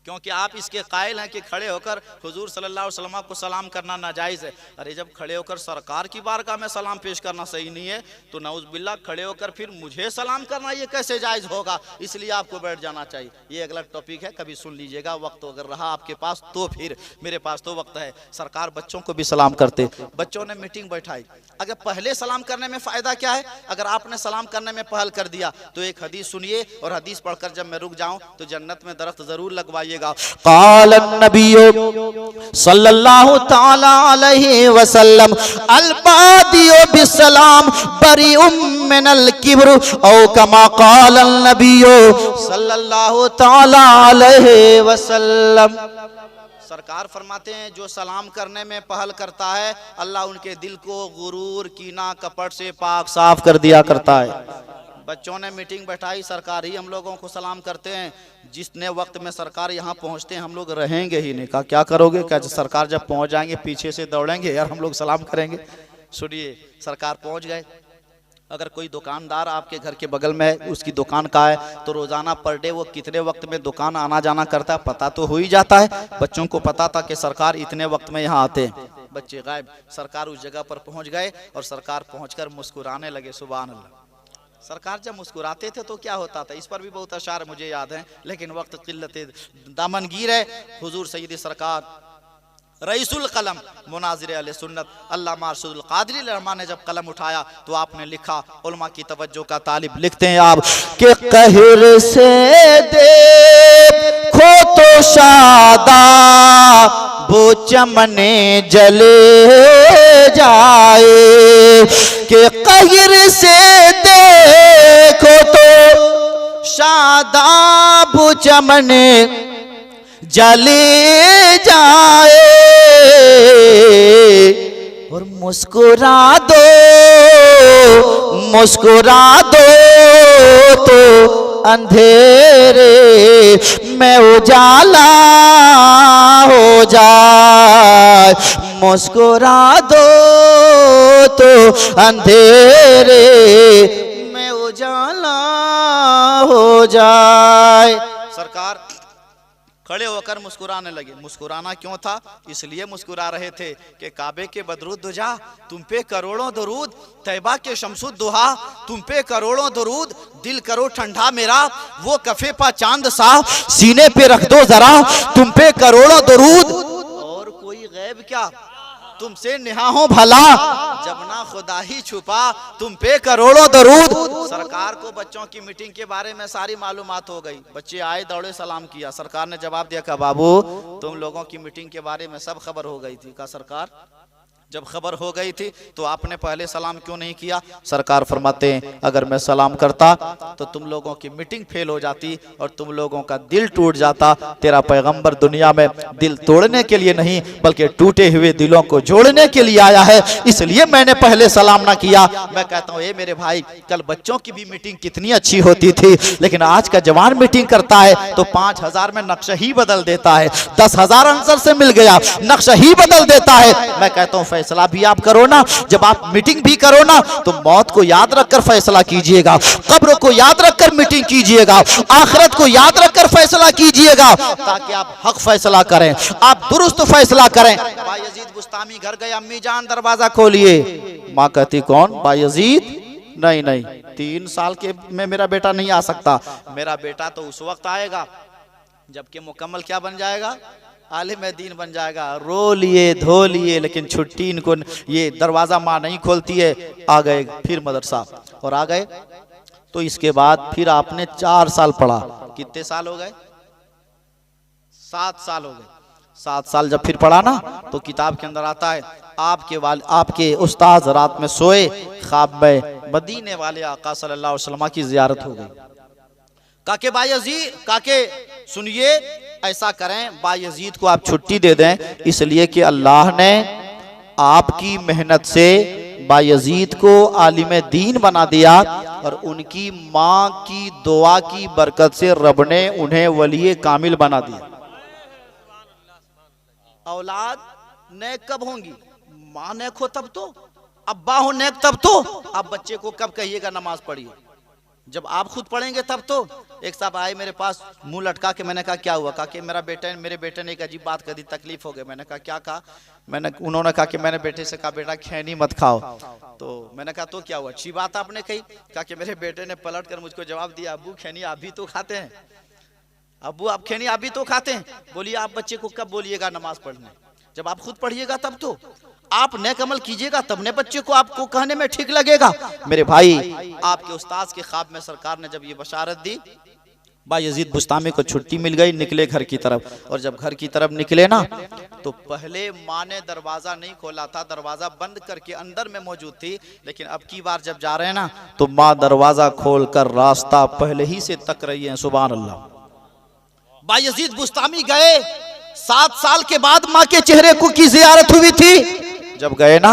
क्योंकि आप इसके कायल हैं कि खड़े होकर हुजूर सल्लल्लाहु अलैहि वसल्लम को सलाम करना नाजायज़ है। अरे जब खड़े होकर सरकार की बारगाह में सलाम पेश करना सही नहीं है, तो नऊज़ बिल्लाह खड़े होकर फिर मुझे सलाम करना ये कैसे जायज़ होगा? इसलिए आपको बैठ जाना चाहिए। ये अगला टॉपिक है, कभी सुन लीजिएगा, वक्त अगर रहा आपके पास तो। फिर मेरे पास तो वक्त है। सरकार बच्चों को भी सलाम करते। बच्चों ने मीटिंग बैठाई। अगर पहले सलाम करने में फ़ायदा क्या है? अगर आपने सलाम करने में पहल कर दिया तो एक हदीस सुनिए, और हदीस पढ़कर जब मैं रुक जाऊं तो जन्नत में दरख्त ज़रूर लगवाइएगा। क़ाल नबी सल्लल्लाहु ताला अलैहि वसल्लम अल बादियो बिस्सलाम बरीउम मिनल किब्र औ कमा क़ाल नबी सल्लल्लाहु ताला अलैहि वसल्लम। सरकार फरमाते हैं जो सलाम करने में पहल करता है, अल्लाह उनके दिल को गुरूर, कीना, कपट से पाक साफ कर दिया करता है। बच्चों ने मीटिंग बैठाई, सरकार ही हम लोगों को सलाम करते हैं। जितने वक्त में सरकार यहाँ पहुँचते हैं हम लोग रहेंगे ही नहीं। कहा क्या करोगे? क्या सरकार जब पहुँच जाएंगे पीछे से दौड़ेंगे यार, हम लोग सलाम करेंगे। सुनिए, सरकार पहुँच गए। अगर कोई दुकानदार आपके घर के बगल में है, उसकी दुकान का है, तो रोजाना पर डे वो कितने वक्त में दुकान आना जाना करता है पता तो हो ही जाता है। बच्चों को पता था कि सरकार इतने वक्त में यहाँ आते हैं। बच्चे गायब। सरकार उस जगह पर पहुँच गए और सरकार पहुँचकर मुस्कुराने लगे। सुभान अल्लाह। सरकार जब मुस्कुराते थे तो क्या होता था, इस पर भी बहुत अशार मुझे याद है, लेकिन वक्त किल्लत दामनगीर है। हुजूर सैयदी सरकार रईसुल कलम मुनाजिर अहले सुन्नत अल्लामा अरशदुल क़ादरी रहमान ने जब कलम उठाया तो आपने लिखा, उलमा की तवज्जो का तालिब लिखते हैं आप कि कहर से देखो तो शादा वो चमने जले जाए, कि कहर से देखो तो शादाब चमने जले जाए, और मुस्कुरा दो तो अंधेरे में उजाला हो जाए, मुस्कुरा दो तो अंधेरे में उजाला हो जाए। सरकार खड़े होकर मुस्कुराने लगे। मुस्कुराना क्यों था? इसलिए मुस्कुरा रहे थे कि काबे के बदरुद दुजा तुम पे करोड़ों दरूद, तैबा के शमसुद दुहा तुम पे करोड़ों दरूद, दिल करो ठंडा मेरा वो कफे पा चांद सा, सीने पे रख दो जरा तुम पे करोड़ों दरूद, और कोई गैब क्या तुमसे निहा हो भला जब ना खुदा ही छुपा तुम पे करोड़ों दरूद। सरकार को बच्चों की मीटिंग के बारे में सारी मालूमात हो गई। बच्चे आए, दौड़े, सलाम किया। सरकार ने जवाब दिया कि बाबू तुम लोगों की मीटिंग के बारे में सब खबर हो गई थी। कहा सरकार जब खबर हो गई थी तो आपने पहले सलाम क्यों नहीं किया? सरकार फरमाते हैं अगर मैं सलाम करता तो तुम लोगों की मीटिंग फेल हो जाती और तुम लोगों का दिल टूट जाता। तेरा पैगंबर दुनिया में दिल तोड़ने के लिए नहीं बल्कि टूटे हुए दिलों को जोड़ने के लिए आया है, इसलिए मैंने पहले सलाम ना किया। मैं कहता हूँ मेरे भाई, कल बच्चों की भी मीटिंग कितनी अच्छी होती थी, लेकिन आज का जवान मीटिंग करता है तो 5000 में नक्शा ही बदल देता है, 10,000 आंसर से मिल गया नक्शा ही बदल देता है। मैं कहता हूँ फैसला भी आप करो ना, जब आप मीटिंग भी करो ना तो मौत को याद रखकर फैसला कीजिएगा, कब्र को याद रखकर मीटिंग कीजिएगा, आखिरत को याद रखकर फैसला कीजिएगा, ताकि आप हक फैसला करें, आप दुरुस्त फैसला करें। बायजीद बुस्तामी घर गए, अम्मी जान दरवाजा खोलिए। माँ कहती कौन? बायजीद? नहीं नहीं, 3 साल के में मेरा बेटा नहीं आ सकता। मेरा बेटा तो उस वक्त आएगा जबकि मुकम्मल क्या बन जाएगा? आलिम दीन बन जाएगा। रो लिए धो लिए लेकिन छुट्टी इनको ये दरवाजा माँ नहीं खोलती है। आ गए फिर मदरसा और आ गए तो इसके बाद फिर आपने 4 साल पढ़ा। कितने साल हो गए? 7 साल हो गए। 7 साल जब फिर पढ़ा ना तो किताब के अंदर आता है आपके उस्ताद रात में सोए, ख्वाब में मदीने वाले आका सल्लल्लाहु अलैहि वसल्लम की जियारत हो गई। काके बायजीद, काके सुनिए ऐसा करें, बायजीद को आप छुट्टी दे दें, इसलिए कि अल्लाह ने आपकी मेहनत से बायजीद को आलिम दीन बना दिया और उनकी माँ की दुआ की बरकत से रब ने उन्हें वली कामिल बना दिया। औलाद नेक कब होंगी? माँ नेक हो तब तो, अब्बा हो नेक तब तो। आप बच्चे को कब कहिएगा नमाज पढ़िए? जब आप खुद पढ़ेंगे तब तो। एक साहब आए मेरे पास मुंह लटका के, मैंने कहा क्या हुआ? कहा कि मेरे बेटे ने एक अजीब बात कर दी, तकलीफ हो गई। मैंने कहा क्या कहा? उन्होंने कहा कि मैंने बेटे से कहा बेटा खैनी मत खाओ। तो मैंने कहा तो क्या हुआ? अच्छी बात आपने कही। कहा कि मेरे बेटे ने पलट कर मुझको जवाब दिया, अब्बू खैनी आप भी तो खाते हैं, अब्बू आप खैनी आप भी तो खाते हैं। बोलिए आप बच्चे को कब बोलिएगा नमाज पढ़ने? जब आप खुद पढ़िएगा तब तो। आप नेक अमल कीजिएगा तब ने बच्चे को आपको कहने में ठीक लगेगा। मेरे भाई, आपके उस्ताद के ख्वाब में सरकार ने जब ये बशारत दी, बायजीद बुस्तामी को छुट्टी मिल गई, निकले घर की तरफ। और जब घर की तरफ निकले ना तो पहले माँ ने दरवाजा नहीं खोला था, दरवाजा बंद करके अंदर में मौजूद थी। लेकिन अब की बार जब जा रहे हैं ना तो माँ दरवाजा खोलकर रास्ता पहले ही से तक रही है। सुभान अल्लाह। बायजीद बुस्तामी गए, 7 साल के बाद माँ के चेहरे को की जियारत हुई थी। जब गए ना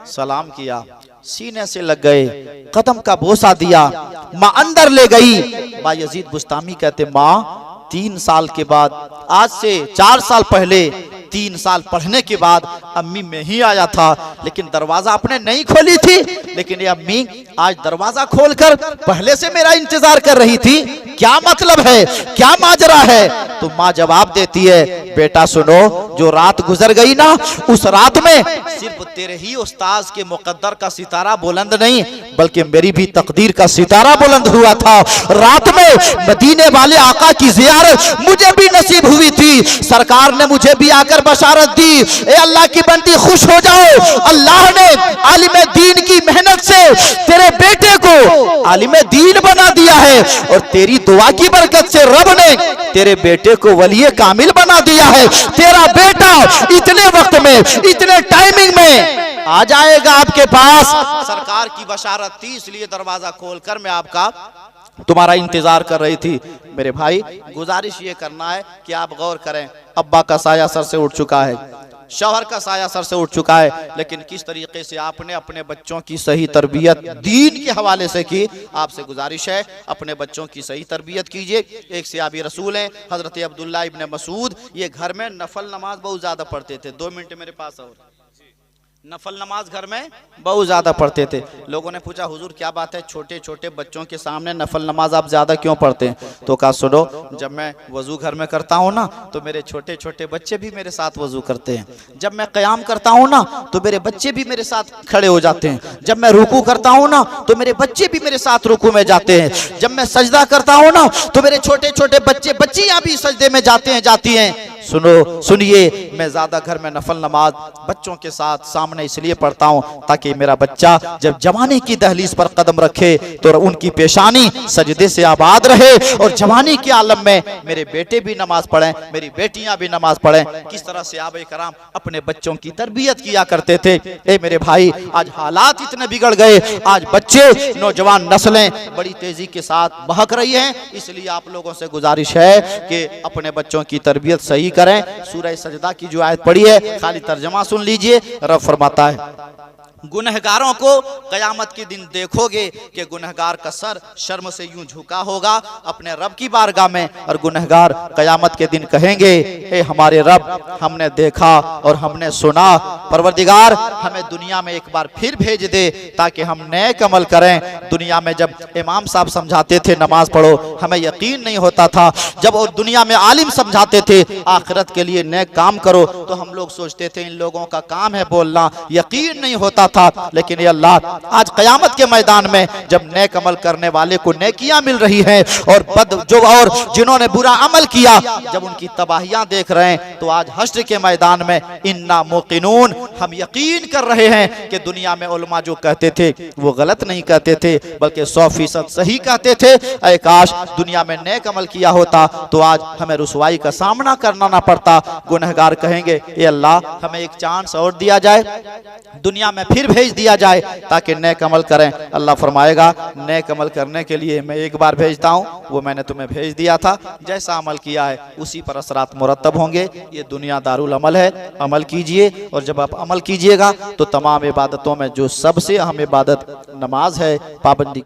सलाम किया, सीने से लग गए, कदम का बोसा दिया, माँ अंदर ले गई। बायजीद बुस्तामी कहते माँ 3 साल के बाद, आज से 4 साल पहले 3 साल पढ़ने के बाद अम्मी मैं ही आया था, लेकिन दरवाजा आपने नहीं खोली थी, लेकिन ये अम्मी आज दरवाजा खोलकर पहले से मेरा इंतजार कर रही थी। क्या मतलब है, क्या माजरा है? तो माँ जवाब देती है बेटा सुनो, जो रात गुजर गई ना उस रात में सिर्फ तेरे ही उस्ताद के मुकद्दर का सितारा बुलंद नहीं बल्कि मेरी भी तकदीर का सितारा बुलंद हुआ था। रात में मदीने वाले आका की जियारत मुझे भी नसीब हुई थी। सरकार ने मुझे भी आकर बशारत दी, ए अल्लाह की बंदी खुश हो जाओ, अल्लाह ने आलिम दीन की मेहनत से तेरे बेटे को आलिम दीन बना दिया है और तेरी दुआ की बरकत से रब ने तेरे बेटे को वली कामिल बना दिया है। तेरा बेटा इतने वक्त में, इतने टाइमिंग में आ जाएगा आपके पास। सरकार की बशारत थी, इसलिए दरवाजा खोलकर मैं आपका तुम्हारा इंतजार कर रही थी। मेरे भाई, गुजारिश ये करना है कि आप गौर करें, अब्बा का साया सर से उठ चुका है, शौहर का साया सर से उठ चुका है, लेकिन किस तरीके से आपने अपने बच्चों की सही तरबियत दीन के हवाले से की। आपसे गुजारिश है अपने बच्चों की सही तरबियत कीजिए। एक सहाबी रसूल है हजरत अब्दुल्ला इब्न मसूद, ये घर में नफल नमाज बहुत ज्यादा पढ़ते थे। 2 मिनट मेरे पास और नफल नमाज घर में बहुत ज्यादा पढ़ते थे। लोगों ने पूछा हुजूर क्या बात है, छोटे छोटे बच्चों के सामने नफल नमाज आप ज्यादा क्यों पढ़ते हैं? तो कहा सुनो, जब मैं वजू घर में करता हूँ ना तो मेरे छोटे छोटे बच्चे भी मेरे साथ वजू करते हैं। जब मैं क़याम करता हूँ ना तो मेरे बच्चे भी मेरे साथ खड़े हो जाते हैं। जब मैं रुकू करता हूँ ना तो मेरे बच्चे भी मेरे साथ रुकू में जाते हैं। जब मैं सजदा करता हूँ ना तो मेरे छोटे छोटे बच्चे बच्चियां भी सजदे में जाते हैं जाती हैं। सुनो सुनिए, मैं ज्यादा घर में नफल नमाज बच्चों के साथ सामने इसलिए पढ़ता हूँ ताकि मेरा बच्चा जब जवानी की दहलीज पर कदम रखे तो उनकी पेशानी सजदे से आबाद रहे, और जवानी के आलम में मेरे बेटे भी नमाज पढ़ें, मेरी बेटियां भी नमाज पढ़ें। किस तरह से सहाबा कराम अपने बच्चों की तरबियत किया करते थे। ए मेरे भाई, आज हालात इतने बिगड़ गए, आज बच्चे नौजवान नस्लें बड़ी तेजी के साथ बहक रही हैं। इसलिए आप लोगों से गुजारिश है कि अपने बच्चों की तरबियत सही करें। सूरह सजदा की जो आयत पढ़ी है खाली तर्जमा सुन लीजिए। रब फरमाता है गुनहगारों को कयामत के दिन देखोगे कि गुनहगार का सर शर्म से यूं झुका होगा अपने रब की बारगाह में, और गुनहगार कयामत के दिन कहेंगे ए हमारे रब, हमने देखा और हमने सुना, परवरदिगार हमें दुनिया में एक बार फिर भेज दे ताकि हम नेक अमल करें। दुनिया में जब इमाम साहब समझाते थे नमाज पढ़ो, हमें यकीन नहीं होता था। जब और दुनिया में आलिम समझाते थे आखिरत के लिए नेक काम करो, तो हम लोग सोचते थे इन लोगों का काम है बोलना, यकीन नहीं होता था। लेकिन ये अल्लाह आज कयामत के मैदान में जब नेक अमल करने वाले को नेकियां मिल रही हैं और और जिन्होंने बुरा अमल किया जब उनकी तबाहियां देख रहे हैं, तो आज हश्र के मैदान में इन्ना मुकिनून, हम यकीन कर रहे हैं कि दुनिया में उलमा जो कहते थे वो गलत नहीं कहते थे बल्कि 100% सही कहते थे। ऐ काश दुनिया में नेक अमल किया होता तो आज हमें रुसवाई का सामना करना ना पड़ता। गुनहगार कहेंगे ए अल्लाह हमें एक चांस और दिया जाए, दुनिया में फिर भेज दिया जाए ताकि नेक अमल करें। अल्लाह फरमाएगा नेक अमल करने के लिए मैं एक बार भेजता हूँ, वो मैंने तुम्हें भेज दिया था, जैसा अमल किया है उसी पर असरात मुरतब होंगे। ये दुनिया दारुल अमल है, अमल कीजिए, और जब आप अमल कीजिएगा तो तमाम इबादतों में जो सबसे अहम इबादत नमाज है पाबंदी